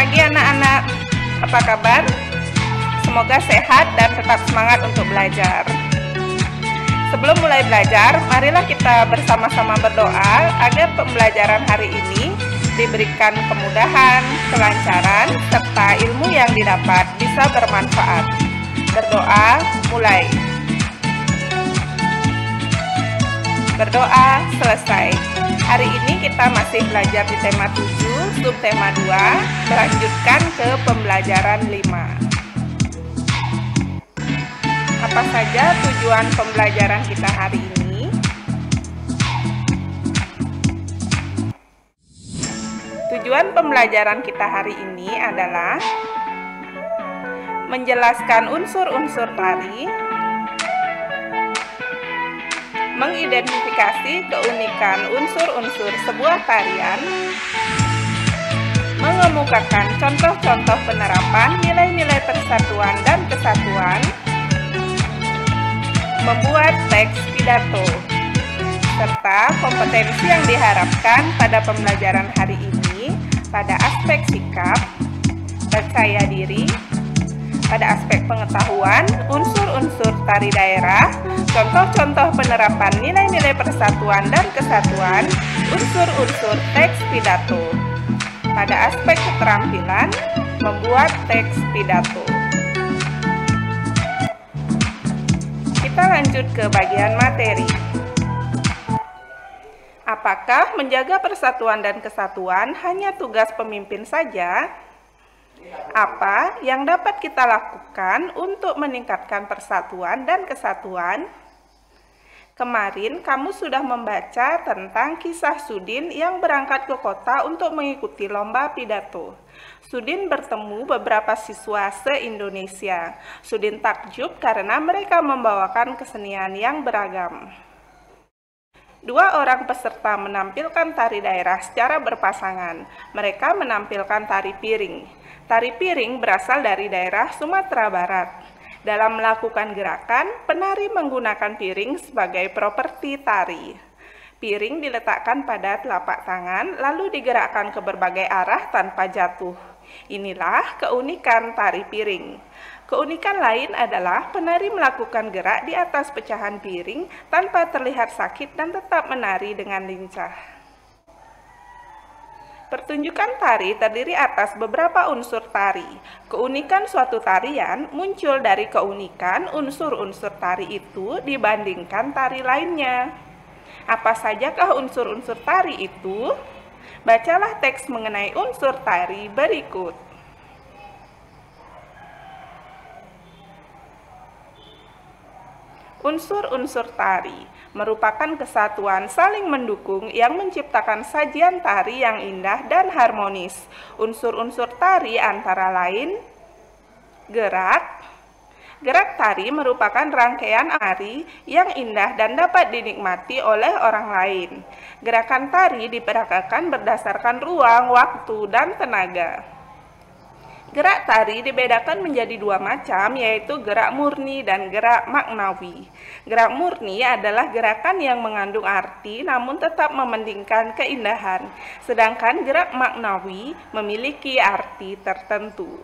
pagi anak-anak, apa kabar? Semoga sehat dan tetap semangat untuk belajar. Sebelum mulai belajar, marilah kita bersama-sama berdoa agar pembelajaran hari ini diberikan kemudahan, kelancaran, serta ilmu yang didapat bisa bermanfaat. Berdoa mulai. Berdoa selesai. Hari ini kita masih belajar di tema 7, subtema 2, melanjutkan ke pembelajaran 5. Apa saja tujuan pembelajaran kita hari ini? Tujuan pembelajaran kita hari ini adalah menjelaskan unsur-unsur tari, mengidentifikasi keunikan unsur-unsur sebuah tarian, mengemukakan contoh-contoh penerapan nilai-nilai persatuan dan kesatuan, membuat teks pidato, serta kompetensi yang diharapkan pada pembelajaran hari ini pada aspek sikap, percaya diri, pada aspek pengetahuan, unsur-unsur tari daerah, contoh-contoh penerapan nilai-nilai persatuan dan kesatuan, unsur-unsur teks pidato. Pada aspek keterampilan, membuat teks pidato. Kita lanjut ke bagian materi. Apakah menjaga persatuan dan kesatuan hanya tugas pemimpin saja? Apa yang dapat kita lakukan untuk meningkatkan persatuan dan kesatuan? Kemarin kamu sudah membaca tentang kisah Sudin yang berangkat ke kota untuk mengikuti lomba pidato. Sudin bertemu beberapa siswa se-Indonesia. Sudin takjub karena mereka membawakan kesenian yang beragam. Dua orang peserta menampilkan tari daerah secara berpasangan. Mereka menampilkan tari piring. Tari piring berasal dari daerah Sumatera Barat. Dalam melakukan gerakan, penari menggunakan piring sebagai properti tari. Piring diletakkan pada telapak tangan, lalu digerakkan ke berbagai arah tanpa jatuh. Inilah keunikan tari piring. Keunikan lain adalah penari melakukan gerak di atas pecahan piring tanpa terlihat sakit dan tetap menari dengan lincah. Pertunjukan tari terdiri atas beberapa unsur tari. Keunikan suatu tarian muncul dari keunikan unsur-unsur tari itu dibandingkan tari lainnya. Apa sajakah unsur-unsur tari itu? Bacalah teks mengenai unsur tari berikut. Unsur-unsur tari merupakan kesatuan saling mendukung yang menciptakan sajian tari yang indah dan harmonis. Unsur-unsur tari antara lain gerak. Gerak tari merupakan rangkaian tari yang indah dan dapat dinikmati oleh orang lain. Gerakan tari diperagakan berdasarkan ruang, waktu, dan tenaga. Gerak tari dibedakan menjadi dua macam, yaitu gerak murni dan gerak maknawi. Gerak murni adalah gerakan yang mengandung arti namun tetap mementingkan keindahan, sedangkan gerak maknawi memiliki arti tertentu.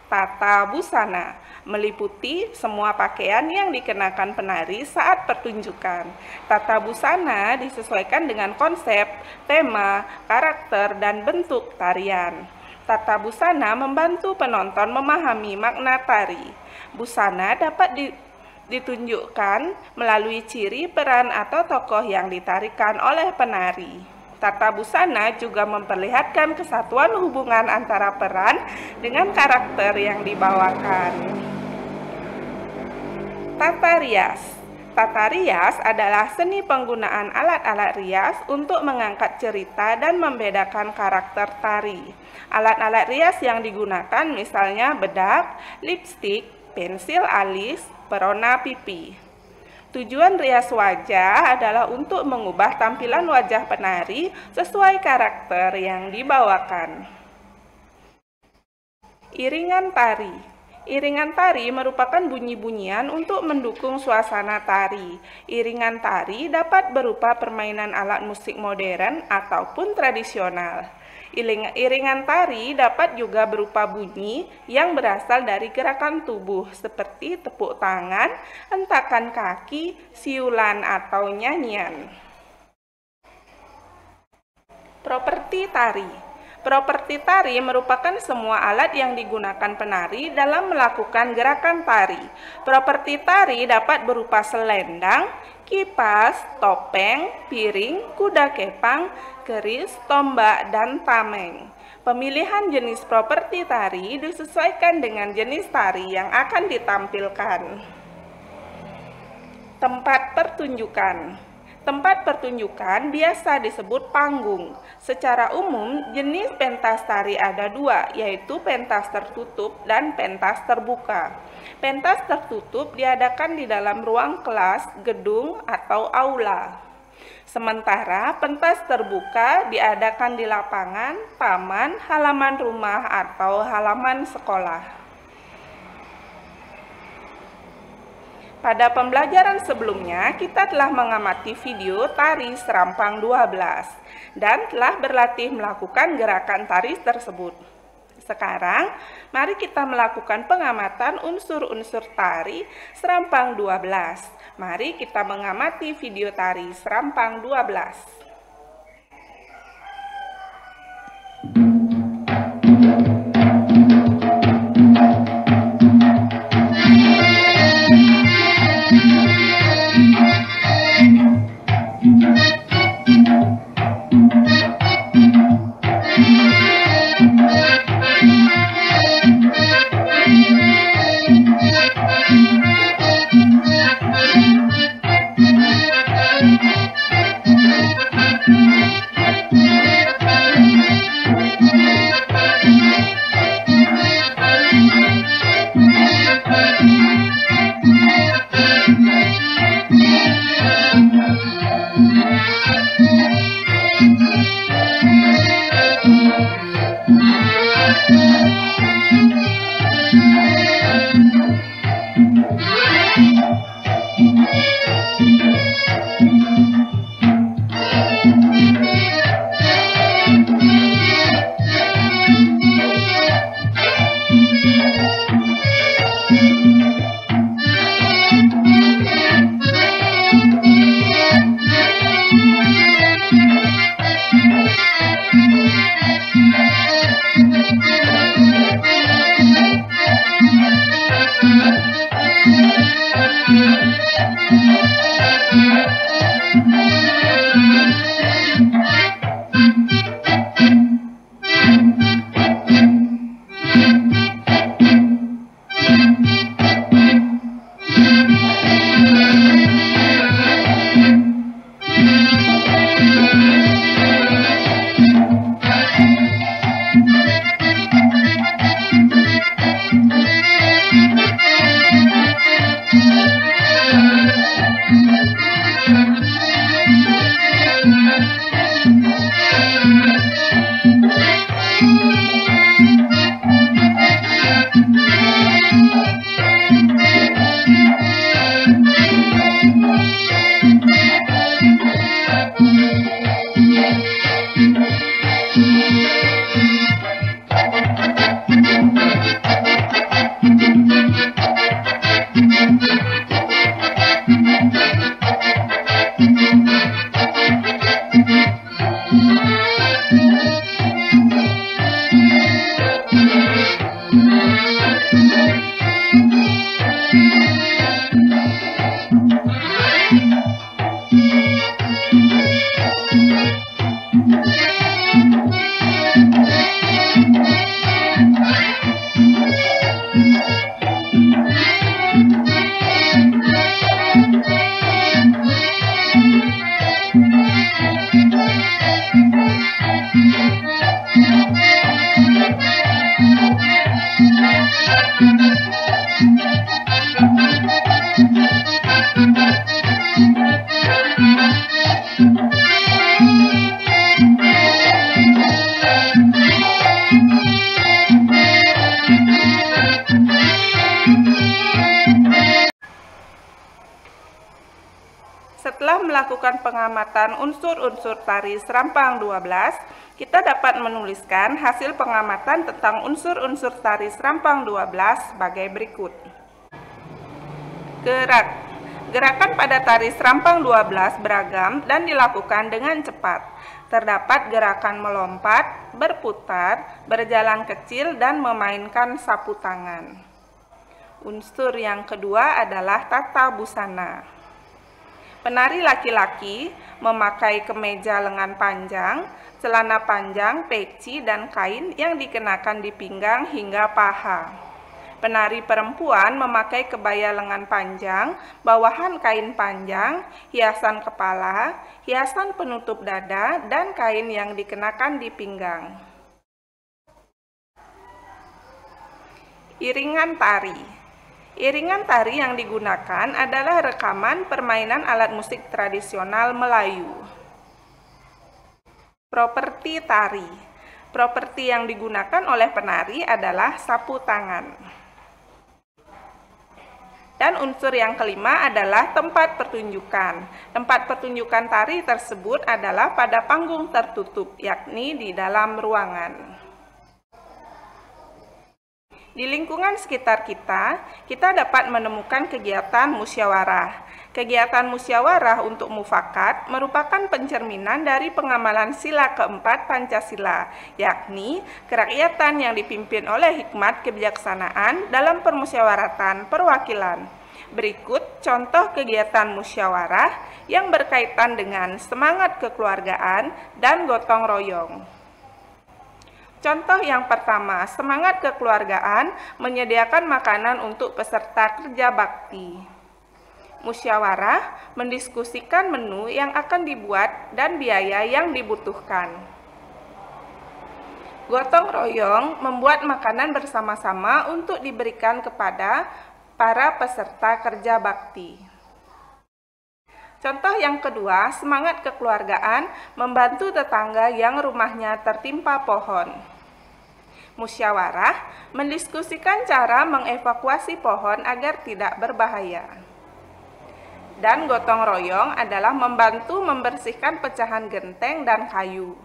Tata busana meliputi semua pakaian yang dikenakan penari saat pertunjukan. Tata busana disesuaikan dengan konsep, tema, karakter, dan bentuk tarian. Tata busana membantu penonton memahami makna tari. Busana dapat ditunjukkan melalui ciri, peran, atau tokoh yang ditarikan oleh penari. Tata busana juga memperlihatkan kesatuan hubungan antara peran dengan karakter yang dibawakan. Tata rias. Tata rias adalah seni penggunaan alat-alat rias untuk mengangkat cerita dan membedakan karakter tari. Alat-alat rias yang digunakan misalnya bedak, lipstik, pensil alis, perona pipi. Tujuan rias wajah adalah untuk mengubah tampilan wajah penari sesuai karakter yang dibawakan. Iringan tari. Iringan tari merupakan bunyi-bunyian untuk mendukung suasana tari. Iringan tari dapat berupa permainan alat musik modern ataupun tradisional. Iringan tari dapat juga berupa bunyi yang berasal dari gerakan tubuh seperti tepuk tangan, hentakan kaki, siulan, atau nyanyian. Properti tari. Properti tari merupakan semua alat yang digunakan penari dalam melakukan gerakan tari. Properti tari dapat berupa selendang, kipas, topeng, piring, kuda kepang, keris, tombak, dan tameng. Pemilihan jenis properti tari disesuaikan dengan jenis tari yang akan ditampilkan. Tempat pertunjukan. Tempat pertunjukan biasa disebut panggung. Secara umum, jenis pentas tari ada dua, yaitu pentas tertutup dan pentas terbuka. Pentas tertutup diadakan di dalam ruang kelas, gedung, atau aula. Sementara pentas terbuka diadakan di lapangan, taman, halaman rumah, atau halaman sekolah. Pada pembelajaran sebelumnya, kita telah mengamati video tari Serampang 12 dan telah berlatih melakukan gerakan tari tersebut. Sekarang, mari kita melakukan pengamatan unsur-unsur tari Serampang 12. Mari kita mengamati video tari Serampang 12. Setelah melakukan pengamatan unsur-unsur tari serampang 12, kita dapat menuliskan hasil pengamatan tentang unsur-unsur tari serampang 12 sebagai berikut. Gerakan pada tari serampang 12 beragam dan dilakukan dengan cepat. Terdapat gerakan melompat, berputar, berjalan kecil, dan memainkan sapu tangan. Unsur yang kedua adalah tata busana. Penari laki-laki memakai kemeja lengan panjang, celana panjang, peci, dan kain yang dikenakan di pinggang hingga paha. Penari perempuan memakai kebaya lengan panjang, bawahan kain panjang, hiasan kepala, hiasan penutup dada, dan kain yang dikenakan di pinggang. Iringan tari. Iringan tari yang digunakan adalah rekaman permainan alat musik tradisional Melayu. Properti tari. Properti yang digunakan oleh penari adalah sapu tangan. Dan unsur yang kelima adalah tempat pertunjukan. Tempat pertunjukan tari tersebut adalah pada panggung tertutup, yakni di dalam ruangan. Di lingkungan sekitar kita dapat menemukan kegiatan musyawarah. Kegiatan musyawarah untuk mufakat merupakan pencerminan dari pengamalan sila keempat Pancasila, yakni kerakyatan yang dipimpin oleh hikmat kebijaksanaan dalam permusyawaratan perwakilan. Berikut contoh kegiatan musyawarah yang berkaitan dengan semangat kekeluargaan dan gotong royong. Contoh yang pertama, semangat kekeluargaan menyediakan makanan untuk peserta kerja bakti. Musyawarah mendiskusikan menu yang akan dibuat dan biaya yang dibutuhkan. Gotong royong membuat makanan bersama-sama untuk diberikan kepada para peserta kerja bakti. Contoh yang kedua, semangat kekeluargaan membantu tetangga yang rumahnya tertimpa pohon. Musyawarah mendiskusikan cara mengevakuasi pohon agar tidak berbahaya. Dan gotong royong adalah membantu membersihkan pecahan genteng dan kayu.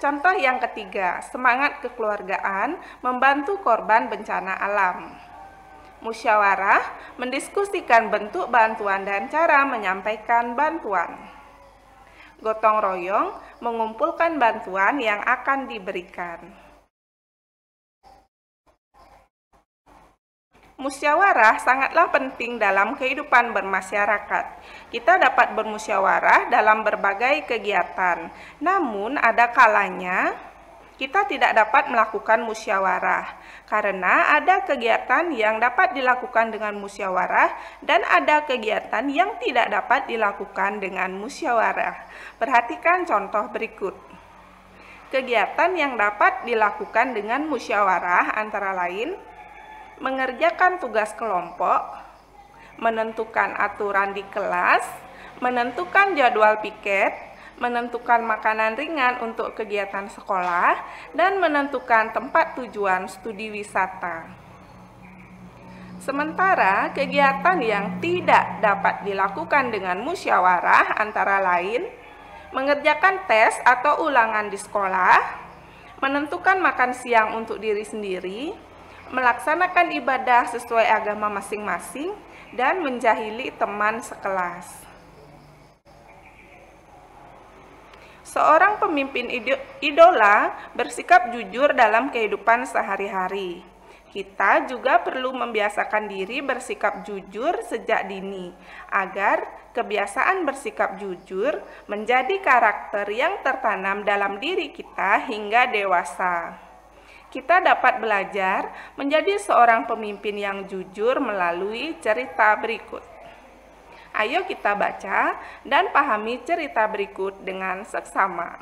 Contoh yang ketiga, semangat kekeluargaan membantu korban bencana alam. Musyawarah mendiskusikan bentuk bantuan dan cara menyampaikan bantuan. Gotong royong mengumpulkan bantuan yang akan diberikan. Musyawarah sangatlah penting dalam kehidupan bermasyarakat. Kita dapat bermusyawarah dalam berbagai kegiatan, namun ada kalanya kita tidak dapat melakukan musyawarah karena ada kegiatan yang dapat dilakukan dengan musyawarah dan ada kegiatan yang tidak dapat dilakukan dengan musyawarah. Perhatikan contoh berikut. Kegiatan yang dapat dilakukan dengan musyawarah antara lain mengerjakan tugas kelompok, menentukan aturan di kelas, menentukan jadwal piket, menentukan makanan ringan untuk kegiatan sekolah, dan menentukan tempat tujuan studi wisata. Sementara kegiatan yang tidak dapat dilakukan dengan musyawarah antara lain mengerjakan tes atau ulangan di sekolah, menentukan makan siang untuk diri sendiri, melaksanakan ibadah sesuai agama masing-masing, dan menjahili teman sekelas. Seorang pemimpin idola bersikap jujur dalam kehidupan sehari-hari. Kita juga perlu membiasakan diri bersikap jujur sejak dini, agar kebiasaan bersikap jujur menjadi karakter yang tertanam dalam diri kita hingga dewasa. Kita dapat belajar menjadi seorang pemimpin yang jujur melalui cerita berikut. Ayo kita baca dan pahami cerita berikut dengan seksama.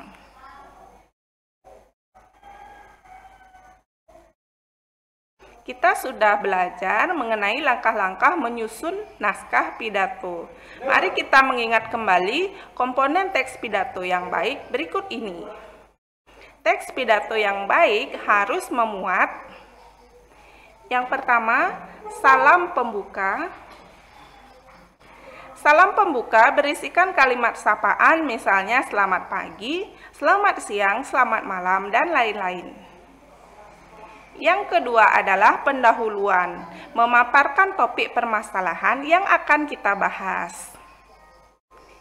Kita sudah belajar mengenai langkah-langkah menyusun naskah pidato. Mari kita mengingat kembali komponen teks pidato yang baik berikut ini. Teks pidato yang baik harus memuat yang pertama, salam pembuka, Salam pembuka berisikan kalimat sapaan, misalnya selamat pagi, selamat siang, selamat malam, dan lain-lain. Yang kedua adalah pendahuluan, memaparkan topik permasalahan yang akan kita bahas.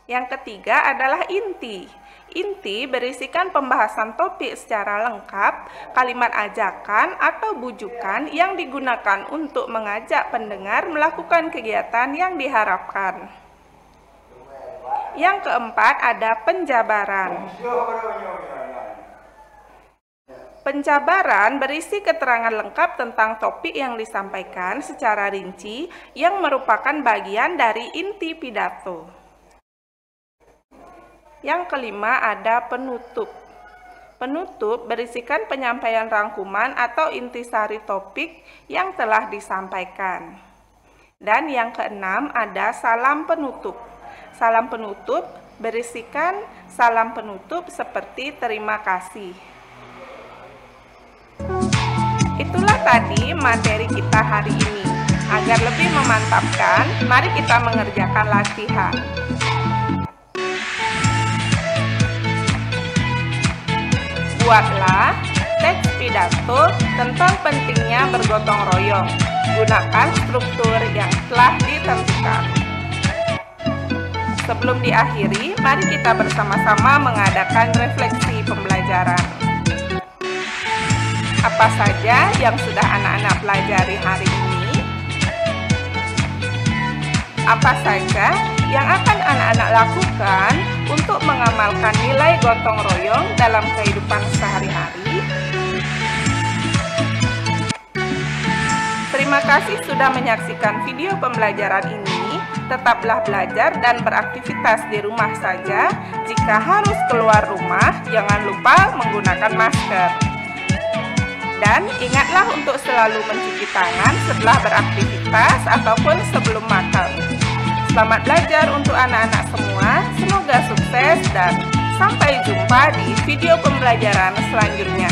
Yang ketiga adalah inti. Inti berisikan pembahasan topik secara lengkap, kalimat ajakan atau bujukan yang digunakan untuk mengajak pendengar melakukan kegiatan yang diharapkan. Yang keempat ada penjabaran. Penjabaran berisi keterangan lengkap tentang topik yang disampaikan secara rinci yang merupakan bagian dari inti pidato. Yang kelima ada penutup. Penutup berisikan penyampaian rangkuman atau intisari topik yang telah disampaikan. Dan yang keenam ada salam penutup. Salam penutup berisikan salam penutup seperti terima kasih. Itulah tadi materi kita hari ini. Agar lebih memantapkan, mari kita mengerjakan latihan. Buatlah teks pidato tentang pentingnya bergotong royong. Gunakan struktur yang telah ditentukan. Sebelum diakhiri, mari kita bersama-sama mengadakan refleksi pembelajaran. Apa saja yang sudah anak-anak pelajari hari ini? Apa saja yang akan anak-anak lakukan untuk mengamalkan nilai gotong royong dalam kehidupan sehari-hari? Terima kasih sudah menyaksikan video pembelajaran ini. Tetaplah belajar dan beraktivitas di rumah saja. Jika harus keluar rumah, jangan lupa menggunakan masker. Dan ingatlah untuk selalu mencuci tangan setelah beraktivitas ataupun sebelum makan. Selamat belajar untuk anak-anak semua. Semoga sukses dan sampai jumpa di video pembelajaran selanjutnya.